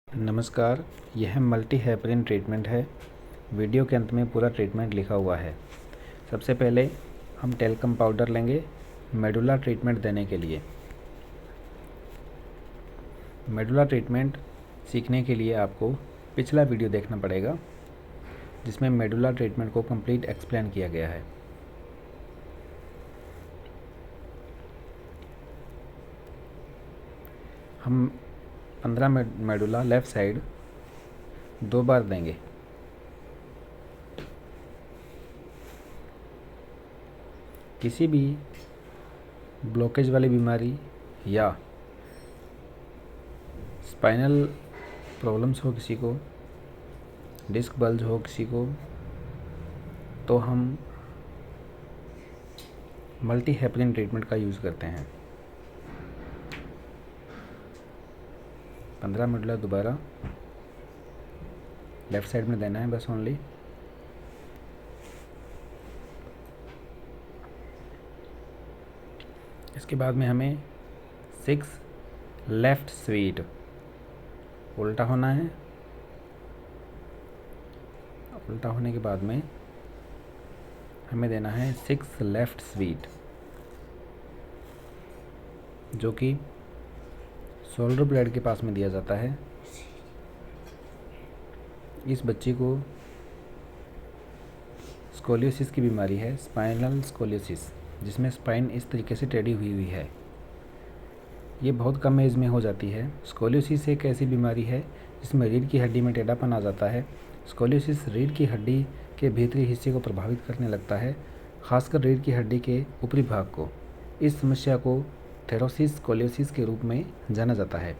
नमस्कार, यह multi heparin treatment है। वीडियो के अंत में पूरा ट्रीटमेंट लिखा हुआ है। सबसे पहले हम टेल्कम पाउडर लेंगे मेडुला ट्रीटमेंट देने के लिए। मेडुला ट्रीटमेंट सीखने के लिए आपको पिछला वीडियो देखना पड़ेगा, जिसमें मेडुला ट्रीटमेंट को कंप्लीट एक्सप्लेन किया गया है। हम 15 मेडुला लेफ़्ट साइड 2 बार देंगे। किसी भी ब्लॉकेज वाली बीमारी या स्पाइनल प्रॉब्लम्स हो किसी को, डिस्क बल्ज हो किसी को, तो हम मल्टी हेपरिन ट्रीटमेंट का यूज़ करते हैं। 15 मेडुला दोबारा लेफ़्ट साइड में देना है बस ओनली। इसके बाद में हमें 6 लेफ़्ट स्वीट उल्टा होना है। उल्टा होने के बाद में हमें देना है 6 लेफ़्ट स्वीट, जो कि शोल्डर ब्लेड के पास में दिया जाता है। इस बच्ची को स्कोलियोसिस की बीमारी है, स्पाइनल स्कोलियोसिस, जिसमें स्पाइन इस तरीके से टेढ़ी हुई है। ये बहुत कम एज में हो जाती है। स्कोलियोसिस एक ऐसी बीमारी है जिसमें रीढ़ की हड्डी में टेढ़ापन आ जाता है। स्कोलियोसिस रीढ़ की हड्डी के भीतरी हिस्से को प्रभावित करने लगता है, खासकर रीढ़ की हड्डी के ऊपरी भाग को। इस समस्या को थेरोसिस स्कोलियोसिस के रूप में जाना जाता है।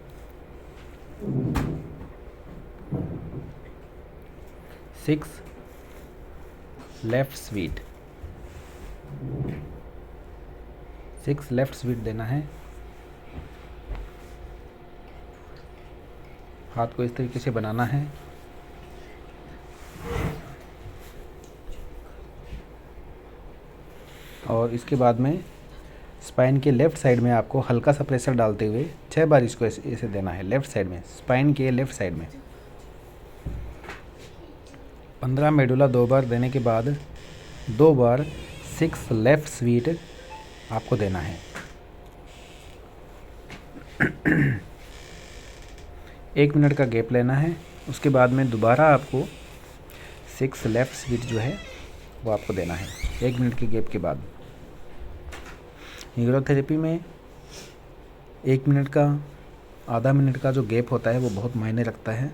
6 लेफ़्ट स्वीट, 6 लेफ़्ट स्वीट देना है। हाथ को इस तरीके से बनाना है और इसके बाद में स्पाइन के लेफ़्ट साइड में आपको हल्का सा प्रेशर डालते हुए 6 बार इसको ऐसे देना है। लेफ़्ट साइड में, स्पाइन के लेफ़्ट साइड में 15 मेडुला 2 बार देने के बाद 2 बार 6 लेफ़्ट स्वीट आपको देना है। 1 मिनट का गैप लेना है। उसके बाद में दोबारा आपको 6 लेफ़्ट स्वीट जो है वो आपको देना है 1 मिनट के गैप के बाद। न्यूरोथेरेपी में 1 मिनट का, आधा मिनट का जो गैप होता है वो बहुत मायने रखता है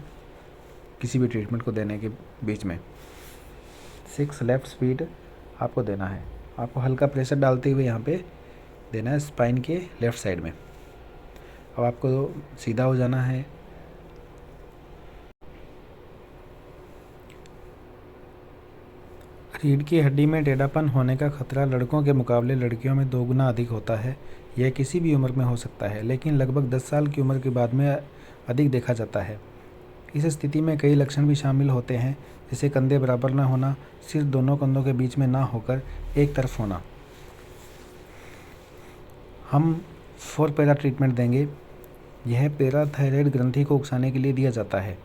किसी भी ट्रीटमेंट को देने के बीच में। 6 लेफ़्ट स्वीट आपको देना है। आपको हल्का प्रेशर डालते हुए यहाँ पे देना है स्पाइन के लेफ़्ट साइड में। अब आपको सीधा हो जाना है। रीढ़ की हड्डी में टेढ़ापन होने का खतरा लड़कों के मुकाबले लड़कियों में 2 गुना अधिक होता है। यह किसी भी उम्र में हो सकता है, लेकिन लगभग 10 साल की उम्र के बाद में अधिक देखा जाता है। इस स्थिति में कई लक्षण भी शामिल होते हैं, जैसे कंधे बराबर ना होना, सिर दोनों कंधों के बीच में ना होकर एक तरफ होना। हम 4 पैरा ट्रीटमेंट देंगे। यह पैराथायरॉयड ग्रंथि को उकसाने के लिए दिया जाता है।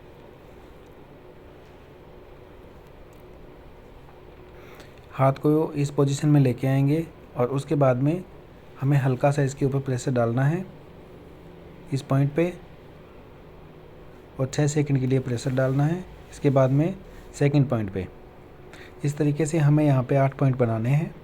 हाथ को इस पोजीशन में लेके आएंगे और उसके बाद में हमें हल्का सा इसके ऊपर प्रेशर डालना है इस पॉइंट पे, और 6 सेकंड के लिए प्रेशर डालना है। इसके बाद में सेकंड पॉइंट पे। इस तरीके से हमें यहाँ पे 8 पॉइंट बनाने हैं।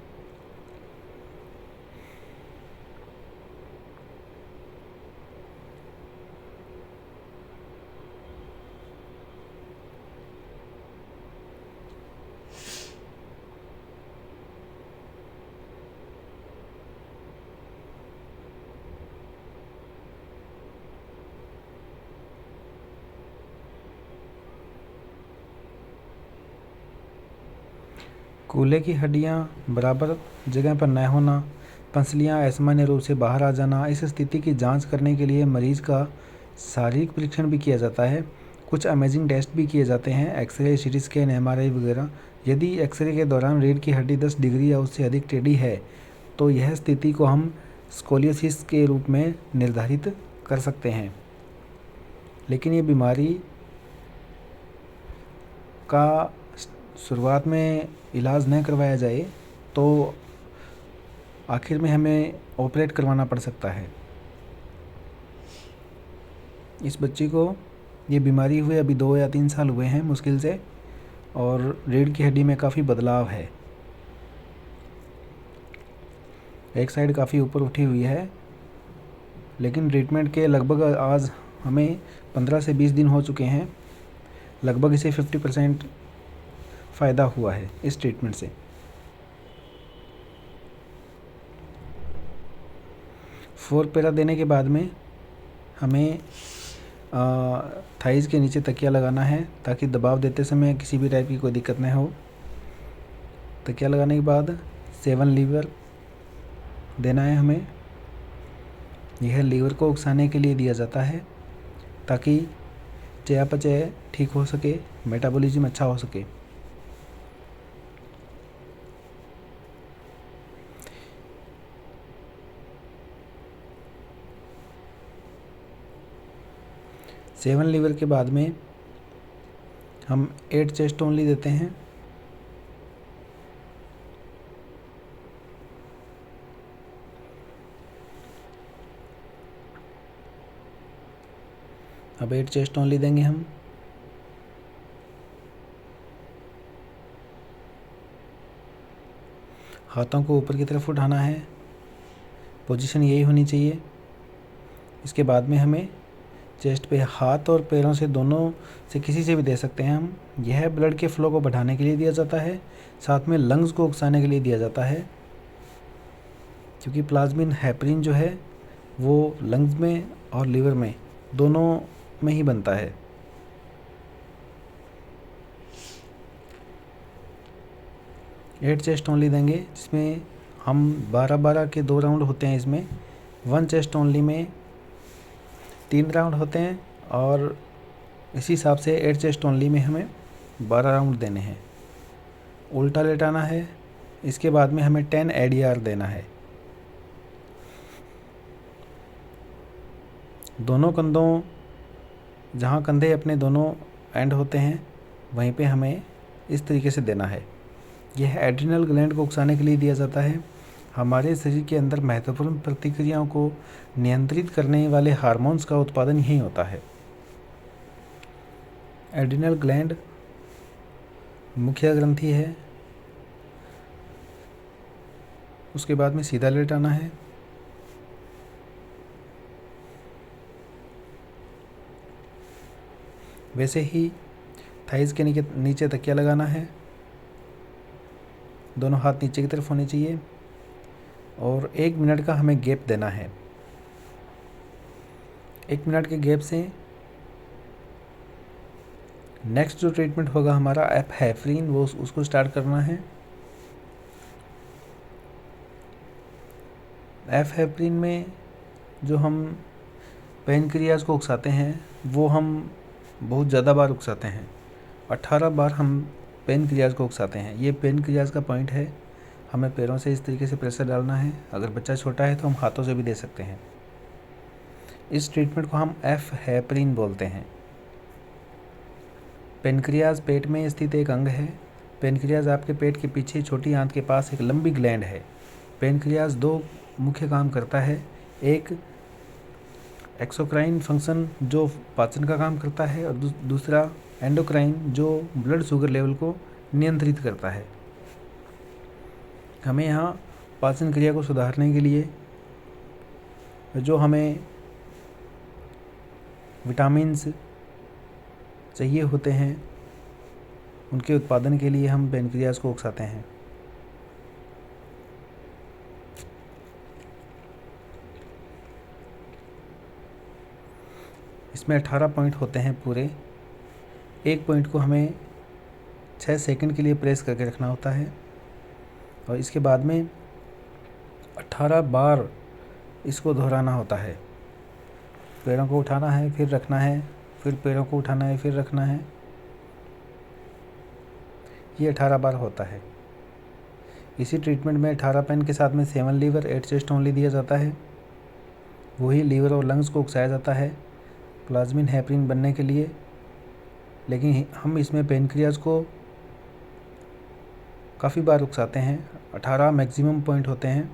कूल्हे की हड्डियाँ बराबर जगह पर न होना, पसलियाँ असामान्य रूप से बाहर आ जाना। इस स्थिति की जांच करने के लिए मरीज का शारीरिक परीक्षण भी किया जाता है। कुछ अमेजिंग टेस्ट भी किए जाते हैं, एक्सरे, सीटी स्कैन, एमआरआई वगैरह। यदि एक्सरे के दौरान रीढ़ की हड्डी 10 डिग्री या उससे अधिक टेढ़ी है तो यह स्थिति को हम स्कोलियोसिस के रूप में निर्धारित कर सकते हैं। लेकिन ये बीमारी का शुरुआत में इलाज न करवाया जाए तो आखिर में हमें ऑपरेट करवाना पड़ सकता है। इस बच्ची को ये बीमारी हुए अभी 2 या 3 साल हुए हैं मुश्किल से, और रीढ़ की हड्डी में काफ़ी बदलाव है। एक साइड काफ़ी ऊपर उठी हुई है, लेकिन ट्रीटमेंट के लगभग आज हमें 15 से 20 दिन हो चुके हैं। लगभग इसे 50% फ़ायदा हुआ है इस ट्रीटमेंट से। फोरपेरा देने के बाद में हमें थाइज़ के नीचे तकिया लगाना है ताकि दबाव देते समय किसी भी टाइप की कोई दिक्कत न हो। तकिया लगाने के बाद 7 लीवर देना है हमें। यह लीवर को उकसाने के लिए दिया जाता है ताकि चयापचय ठीक हो सके, मेटाबॉलिज्म अच्छा हो सके। सेवन लीवर के बाद में हम 8 चेस्ट ओनली देते हैं। अब 8 चेस्ट ओनली देंगे हम। हाथों को ऊपर की तरफ उठाना है, पोजीशन यही होनी चाहिए। इसके बाद में हमें चेस्ट पे हाथ और पैरों से, दोनों से किसी से भी दे सकते हैं हम। यह ब्लड के फ्लो को बढ़ाने के लिए दिया जाता है, साथ में लंग्स को उकसाने के लिए दिया जाता है, क्योंकि प्लाज्मिन हेपरिन जो है वो लंग्स में और लीवर में दोनों में ही बनता है। एट चेस्ट ओनली देंगे, जिसमें हम 12-12 के 2 राउंड होते हैं। इसमें 1 चेस्ट ओनली में 3 राउंड होते हैं, और इसी हिसाब से 8 चेस्ट ओनली में हमें 12 राउंड देने हैं। उल्टा लेटाना है। इसके बाद में हमें 10 ADR देना है। दोनों कंधों, जहाँ कंधे अपने दोनों एंड होते हैं वहीं पे हमें इस तरीके से देना है। यह एड्रिनल ग्लैंड को उकसाने के लिए दिया जाता है। हमारे शरीर के अंदर महत्वपूर्ण प्रतिक्रियाओं को नियंत्रित करने वाले हार्मोन्स का उत्पादन यहीं होता है। एड्रिनल ग्लैंड मुख्य ग्रंथि है। उसके बाद में सीधा लेटाना है। वैसे ही थाइज़ के नीचे तकिया लगाना है। दोनों हाथ नीचे की तरफ होने चाहिए, और 1 मिनट का हमें गैप देना है। 1 मिनट के गैप से नेक्स्ट जो ट्रीटमेंट होगा हमारा एपहेफ्रीन, वो उसको स्टार्ट करना है। एपहेफ्रीन में जो हम पेनक्रियाज को उकसाते हैं वो हम बहुत ज़्यादा बार उकसाते हैं। 18 बार हम पेनक्रियाज को उकसाते हैं। ये पेनक्रियाज का पॉइंट है। हमें पैरों से इस तरीके से प्रेशर डालना है। अगर बच्चा छोटा है तो हम हाथों से भी दे सकते हैं। इस ट्रीटमेंट को हम एपहेफ्रीन बोलते हैं। पेनक्रियाज पेट में स्थित एक अंग है। पेनक्रियाज आपके पेट के पीछे छोटी आंत के पास एक लंबी ग्लैंड है। पेनक्रियाज 2 मुख्य काम करता है। एक एक्सोक्राइन फंक्शन जो पाचन का काम करता है, और दूसरा एंडोक्राइन जो ब्लड शुगर लेवल को नियंत्रित करता है। हमें यहाँ पाचन क्रिया को सुधारने के लिए जो हमें विटामिन्स चाहिए होते हैं, उनके उत्पादन के लिए हम पेनक्रियाज को उकसाते हैं। इसमें 18 पॉइंट होते हैं पूरे। एक पॉइंट को हमें 6 सेकंड के लिए प्रेस करके रखना होता है, और इसके बाद में 18 बार इसको दोहराना होता है। पैरों को उठाना है, फिर रखना है, फिर पैरों को उठाना है, फिर रखना है। ये 18 बार होता है। इसी ट्रीटमेंट में 18 पेन के साथ में 7 लीवर 8 चेस्ट ओनली दिया जाता है। वही लीवर और लंग्स को उकसाया जाता है। प्लाज्मिन हेपरिन बनने के लिए, लेकिन हम इसमें पेनक्रियाज को काफ़ी बार उकसाते हैं। 18 मैक्सिमम पॉइंट होते हैं।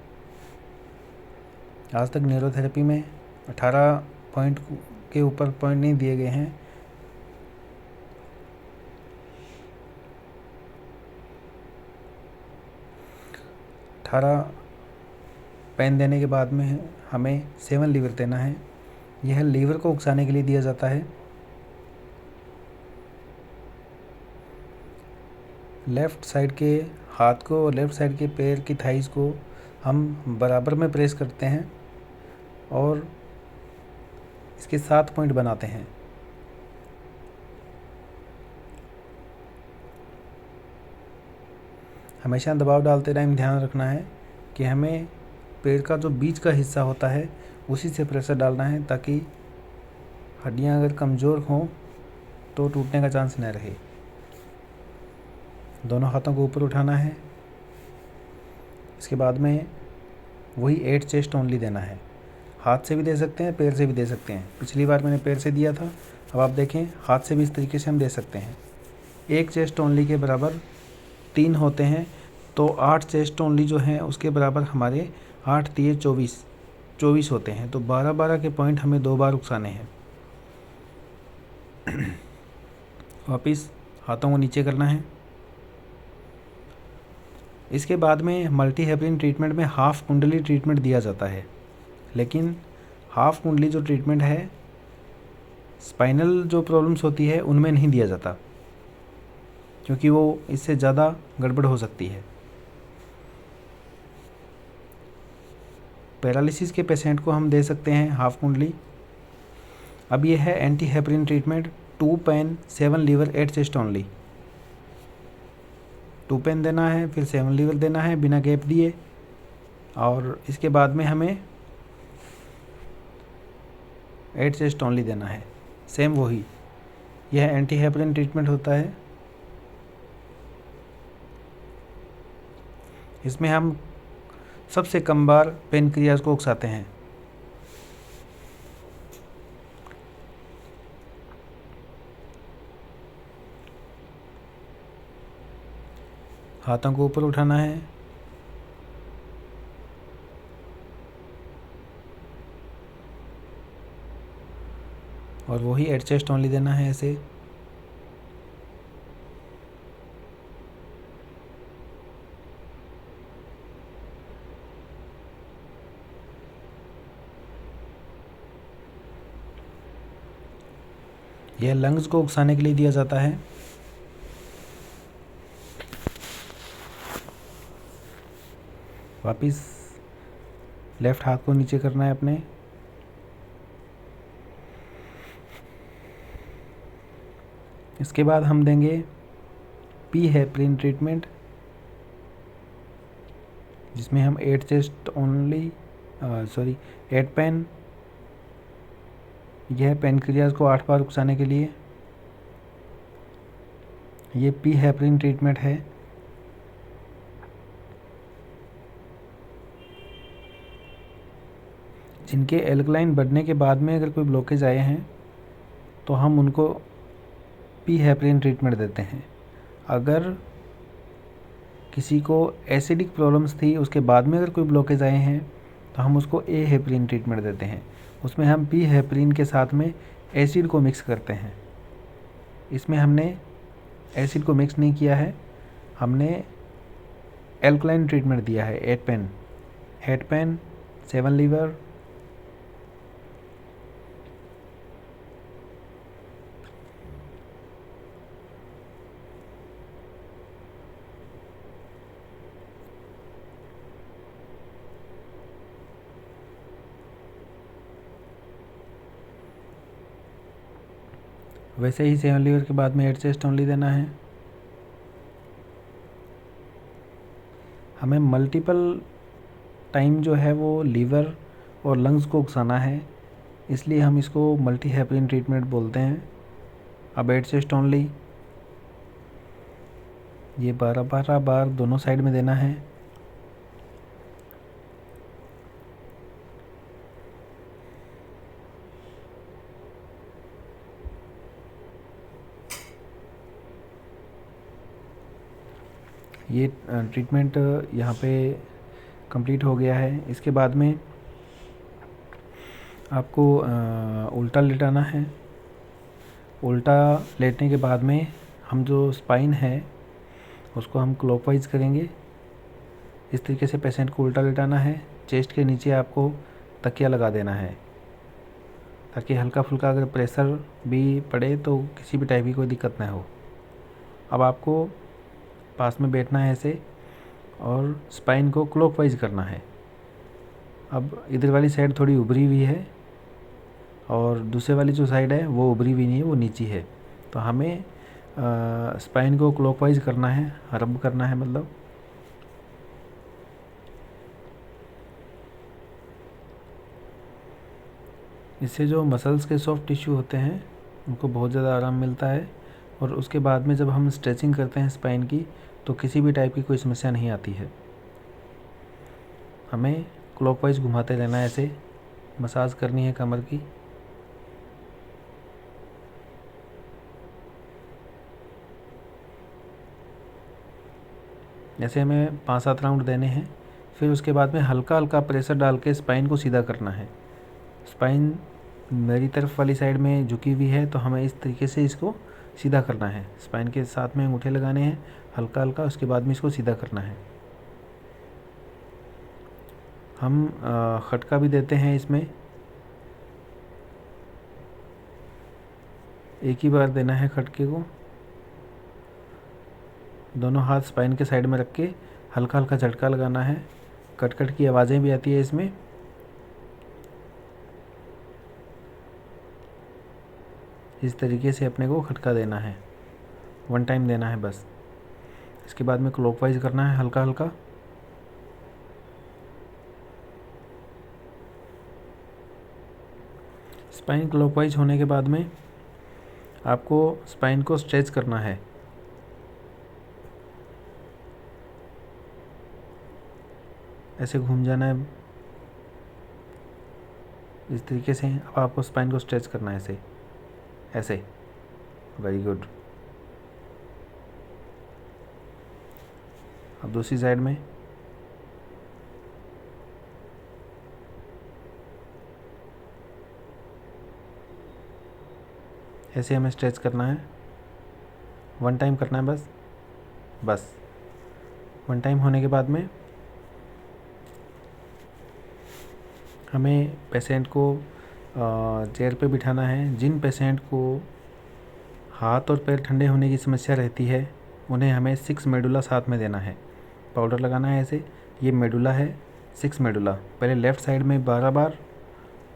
आज तक न्यूरोथेरेपी में 18 पॉइंट के ऊपर पॉइंट नहीं दिए गए हैं। 18 पेन देने के बाद में हमें 7 लीवर देना है। यह लीवर को उकसाने के लिए दिया जाता है। लेफ़्ट साइड के हाथ को और लेफ़्ट साइड के पैर की थाइस को हम बराबर में प्रेस करते हैं और इसके 7 पॉइंट बनाते हैं। हमेशा दबाव डालते टाइम ध्यान रखना है कि हमें पैर का जो बीच का हिस्सा होता है उसी से प्रेशर डालना है, ताकि हड्डियां अगर कमज़ोर हों तो टूटने का चांस न रहे। दोनों हाथों को ऊपर उठाना है। इसके बाद में वही 8 चेस्ट ओनली देना है। हाथ से भी दे सकते हैं, पैर से भी दे सकते हैं। पिछली बार मैंने पैर से दिया था, अब आप देखें हाथ से भी इस तरीके से हम दे सकते हैं। 1 चेस्ट ओनली के बराबर 3 होते हैं, तो 8 चेस्ट ओनली जो हैं उसके बराबर हमारे 8 3 24 होते हैं। तो 12-12 के पॉइंट हमें 2 बार उकसाने हैं। वापिस हाथों को नीचे करना है। इसके बाद में मल्टी हेपरिन ट्रीटमेंट में हाफ कुंडली ट्रीटमेंट दिया जाता है, लेकिन हाफ कुंडली जो ट्रीटमेंट है स्पाइनल जो प्रॉब्लम्स होती है उनमें नहीं दिया जाता, क्योंकि वो इससे ज़्यादा गड़बड़ हो सकती है। पैरालिसिस के पेशेंट को हम दे सकते हैं हाफ कुंडली। अब ये है anti heparin treatment. 2 pen 7 liver 8 chest only. 2 pen देना है, फिर 7 लीवर देना है बिना गैप दिए, और इसके बाद में हमें 8 चेस्ट ओनली देना है। सेम वही, यह एंटी हेपरिन ट्रीटमेंट होता है। इसमें हम सबसे कम बार पेनक्रियाज को उकसाते हैं। हाथों को ऊपर उठाना है। और वही 8 चेस्ट ओनली देना है ऐसे। यह लंग्स को उकसाने के लिए दिया जाता है। वापिस लेफ़्ट हाथ को नीचे करना है अपने। इसके बाद हम देंगे पी हेपरिन ट्रीटमेंट, जिसमें हम 8 चेस्ट ओनली 8 पेन, यह पेनक्रियाज को 8 बार उकसाने के लिए। ये पी हेपरिन ट्रीटमेंट है। जिनके एल्कलाइन बढ़ने के बाद में अगर कोई ब्लॉकेज आए हैं तो हम उनको पी हेपरिन ट्रीटमेंट देते हैं। अगर किसी को एसिडिक प्रॉब्लम्स थी उसके बाद में अगर कोई ब्लॉकेज आए हैं तो हम उसको ए हेपरिन ट्रीटमेंट देते हैं। उसमें हम पी हेपरिन के साथ में एसिड को मिक्स करते हैं। इसमें हमने एसिड को मिक्स नहीं किया है, हमने एल्कलाइन ट्रीटमेंट दिया है। 8 पेन 7 लीवर। वैसे ही 7 लीवर के बाद में 8 चेस्ट ओनली देना है। हमें मल्टीपल टाइम जो है वो लीवर और लंग्स को उकसाना है, इसलिए हम इसको मल्टी हेपरिन ट्रीटमेंट बोलते हैं। अब 8 चेस्ट ओनली, ये 12-12 बार दोनों साइड में देना है। ये ट्रीटमेंट यहाँ पे कंप्लीट हो गया है। इसके बाद में आपको उल्टा लेटाना है। उल्टा लेटने के बाद में हम जो स्पाइन है उसको हम क्लॉकवाइज करेंगे। इस तरीके से पेशेंट को उल्टा लेटाना है। चेस्ट के नीचे आपको तकिया लगा देना है ताकि हल्का फुल्का अगर प्रेशर भी पड़े तो किसी भी टाइप की कोई दिक्कत ना हो। अब आपको पास में बैठना है ऐसे और स्पाइन को क्लॉकवाइज करना है। अब इधर वाली साइड थोड़ी उभरी हुई है और दूसरे वाली जो साइड है वो उभरी हुई नहीं है, वो नीची है। तो हमें स्पाइन को क्लॉकवाइज करना है, रब करना है मतलब। इससे जो मसल्स के सॉफ्ट टिश्यू होते हैं उनको बहुत ज़्यादा आराम मिलता है और उसके बाद में जब हम स्ट्रेचिंग करते हैं स्पाइन की तो किसी भी टाइप की कोई समस्या नहीं आती है। हमें क्लॉकवाइज घुमाते रहना है, ऐसे मसाज करनी है कमर की। ऐसे हमें 5-7 राउंड देने हैं। फिर उसके बाद में हल्का हल्का प्रेशर डाल के स्पाइन को सीधा करना है। स्पाइन मेरी तरफ वाली साइड में झुकी हुई है तो हमें इस तरीके से इसको सीधा करना है। स्पाइन के साथ में अंगूठे लगाने हैं हल्का हल्का, उसके बाद में इसको सीधा करना है। हम खटका भी देते हैं इसमें, एक ही बार देना है खटके को। दोनों हाथ स्पाइन के साइड में रख के हल्का हल्का झटका लगाना है। कट कट की आवाज़ें भी आती है इसमें। इस तरीके से अपने को खटका देना है, 1 टाइम देना है बस। इसके बाद में क्लॉकवाइज करना है हल्का हल्का। स्पाइन क्लॉकवाइज होने के बाद में आपको स्पाइन को स्ट्रेच करना है। ऐसे घूम जाना है इस तरीके से। अब आपको स्पाइन को स्ट्रेच करना है ऐसे ऐसे। Very good. अब दूसरी साइड में ऐसे हमें स्ट्रेच करना है। 1 टाइम करना है बस 1 टाइम होने के बाद में हमें पेशेंट को चेयर पे बिठाना है। जिन पेशेंट को हाथ और पैर ठंडे होने की समस्या रहती है उन्हें हमें 6 मेडुला साथ में देना है। पाउडर लगाना है ऐसे। ये मेडुला है, 6 मेडुला। पहले लेफ़्ट साइड में 12 बार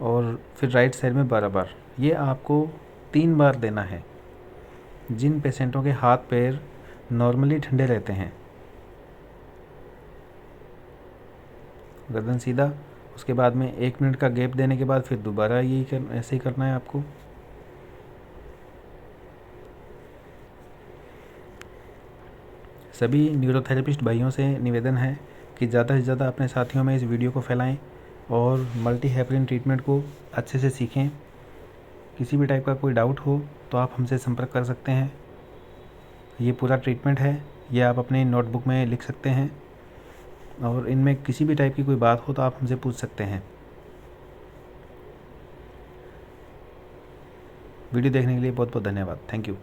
और फिर राइट साइड में 12 बार। ये आपको 3 बार देना है। जिन पेशेंटों के हाथ पैर नॉर्मली ठंडे रहते हैं। गर्दन सीधा। उसके बाद में 1 मिनट का गैप देने के बाद फिर दोबारा ऐसे ही करना है आपको। सभी न्यूरोथेरेपिस्ट भाइयों से निवेदन है कि ज़्यादा से ज़्यादा अपने साथियों में इस वीडियो को फैलाएं और मल्टी हेपरिन ट्रीटमेंट को अच्छे से सीखें। किसी भी टाइप का कोई डाउट हो तो आप हमसे संपर्क कर सकते हैं। ये पूरा ट्रीटमेंट है, ये आप अपने नोटबुक में लिख सकते हैं और इनमें किसी भी टाइप की कोई बात हो तो आप हमसे पूछ सकते हैं। वीडियो देखने के लिए बहुत बहुत धन्यवाद। Thank you.